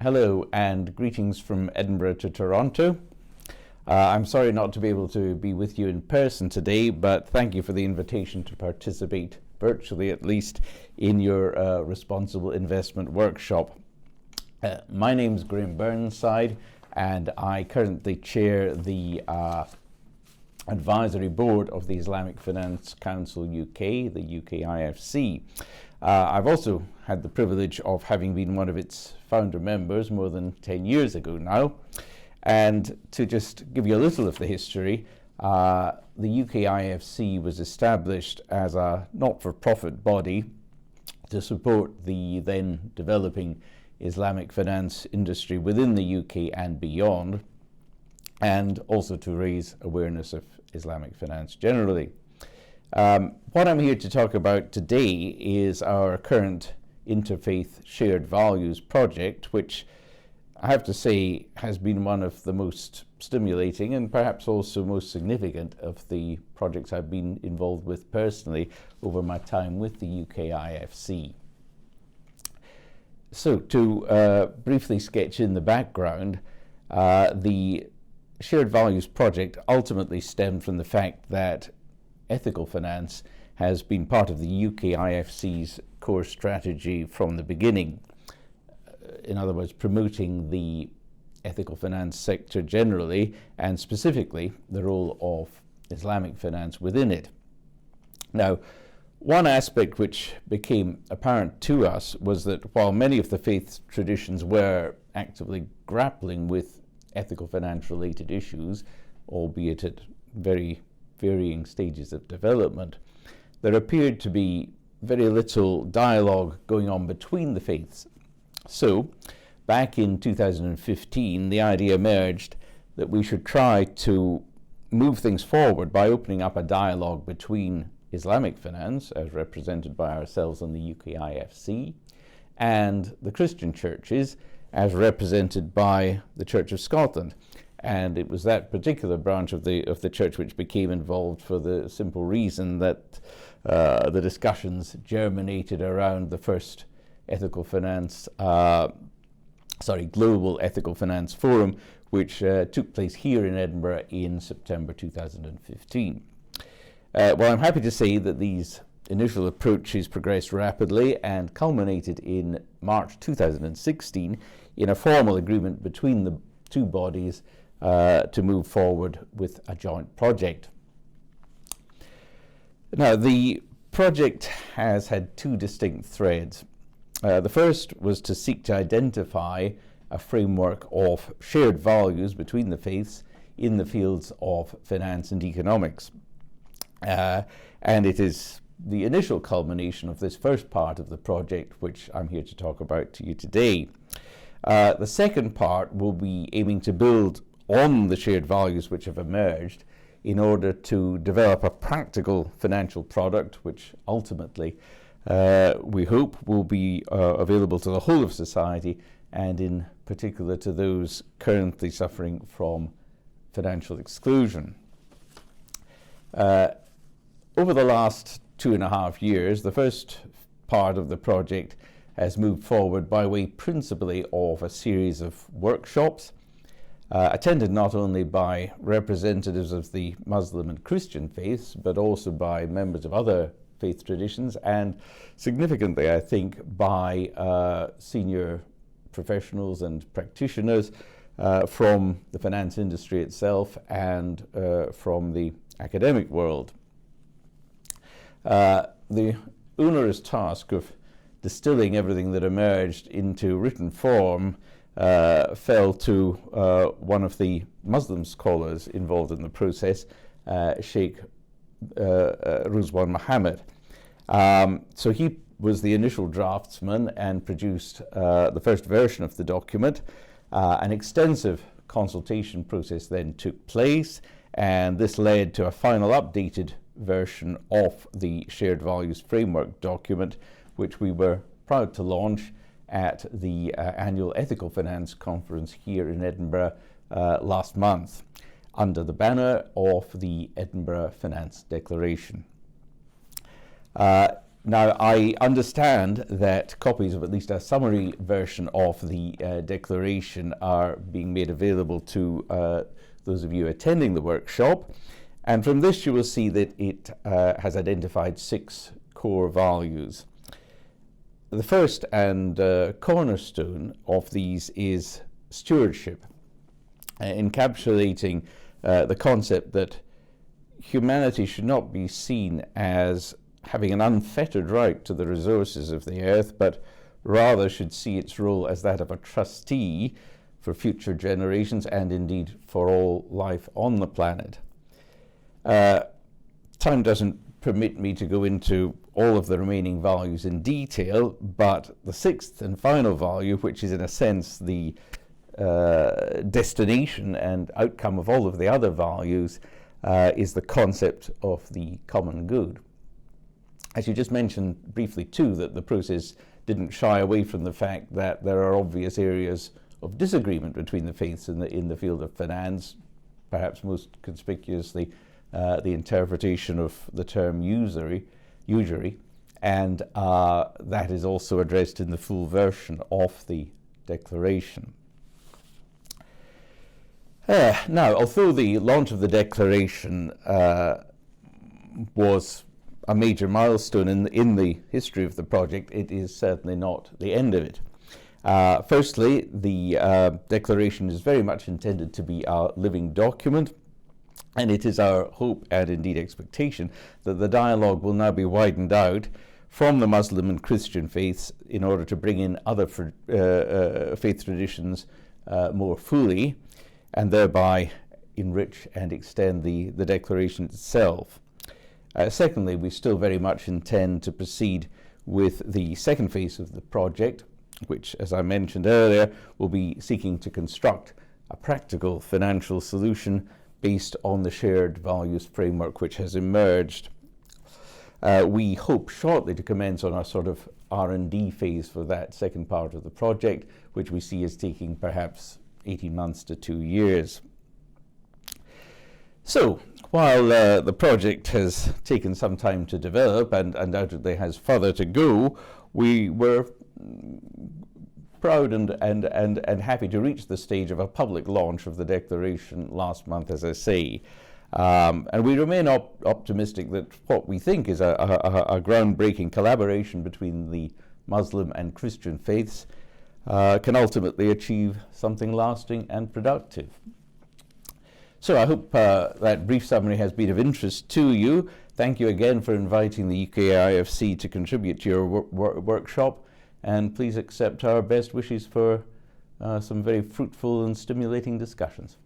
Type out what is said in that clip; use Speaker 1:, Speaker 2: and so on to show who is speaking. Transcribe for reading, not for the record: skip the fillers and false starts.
Speaker 1: Hello and greetings from Edinburgh to Toronto. I'm sorry not to be able to be with you in person today, but thank you for the invitation to participate, virtually at least, in your responsible investment workshop. My name is Graham Burnside, and I currently chair the advisory board of the Islamic Finance Council UK, the UKIFC. I've also had the privilege of having been one of its founder members more than 10 years ago now. And to just give you a little of the history, the UKIFC was established as a not-for-profit body to support the then developing Islamic finance industry within the UK and beyond, and also to raise awareness of Islamic finance generally. What I'm here to talk about today is our current interfaith shared values project, which I have to say has been one of the most stimulating and perhaps also most significant of the projects I've been involved with personally over my time with the UKIFC. So to briefly sketch in the background, the Shared Values project ultimately stemmed from the fact that ethical finance has been part of the UKIFC's core strategy from the beginning. In other words, promoting the ethical finance sector generally, and specifically the role of Islamic finance within it. Now, one aspect which became apparent to us was that while many of the faith traditions were actively grappling with ethical finance related issues, albeit at very varying stages of development, there appeared to be very little dialogue going on between the faiths. So, back in 2015, the idea emerged that we should try to move things forward by opening up a dialogue between Islamic finance, as represented by ourselves on the UKIFC, and the Christian churches, as represented by the Church of Scotland. And it was that particular branch of the church which became involved for the simple reason that the discussions germinated around the first Global Ethical Finance Forum, which took place here in Edinburgh in September 2015. Well, I'm happy to say that these initial approaches progressed rapidly and culminated in March 2016 in a formal agreement between the two bodies to move forward with a joint project. Now, the project has had two distinct threads. The first was to seek to identify a framework of shared values between the faiths in the fields of finance and economics. And it is the initial culmination of this first part of the project which I'm here to talk about to you today. The second part will be aiming to build on the shared values which have emerged in order to develop a practical financial product which ultimately we hope will be available to the whole of society, and in particular to those currently suffering from financial exclusion. Over the last 2.5 years, the first part of the project has moved forward by way principally of a series of workshops attended not only by representatives of the Muslim and Christian faiths, but also by members of other faith traditions, and significantly, I think, by senior professionals and practitioners from the finance industry itself and from the academic world. The onerous task of distilling everything that emerged into written form fell to one of the Muslim scholars involved in the process, Sheikh Ruzwan Muhammad. So he was the initial draftsman and produced the first version of the document. An extensive consultation process then took place, and this led to a final updated version of the Shared Values Framework document, which we were proud to launch at the annual Ethical Finance Conference here in Edinburgh last month, under the banner of the Edinburgh Finance Declaration. Now, I understand that copies of at least a summary version of the declaration are being made available to those of you attending the workshop. And from this, you will see that it has identified 6 core values. The first and cornerstone of these is stewardship, encapsulating the concept that humanity should not be seen as having an unfettered right to the resources of the earth, but rather should see its role as that of a trustee for future generations and indeed for all life on the planet. Time doesn't permit me to go into all of the remaining values in detail, but the 6th and final value, which is in a sense the destination and outcome of all of the other values, is the concept of the common good. As you just mentioned briefly too, that the process didn't shy away from the fact that there are obvious areas of disagreement between the faiths in the field of finance, perhaps most conspicuously the interpretation of the term usury, and that is also addressed in the full version of the declaration. Now, although the launch of the declaration was a major milestone in the history of the project, it is certainly not the end of it. Firstly, the declaration is very much intended to be a living document, and it is our hope and indeed expectation that the dialogue will now be widened out from the Muslim and Christian faiths in order to bring in other faith traditions more fully, and thereby enrich and extend the declaration itself. Secondly, we still very much intend to proceed with the second phase of the project, which, as I mentioned earlier, will be seeking to construct a practical financial solution based on the shared values framework which has emerged. We hope shortly to commence on a sort of R&D phase for that second part of the project, which we see as taking perhaps 18 months to 2 years. So, while the project has taken some time to develop and undoubtedly has further to go, we were proud and happy to reach the stage of a public launch of the declaration last month, as I say. And we remain optimistic that what we think is a groundbreaking collaboration between the Muslim and Christian faiths can ultimately achieve something lasting and productive. So I hope that brief summary has been of interest to you. Thank you again for inviting the UKIFC to contribute to your workshop, and please accept our best wishes for some very fruitful and stimulating discussions.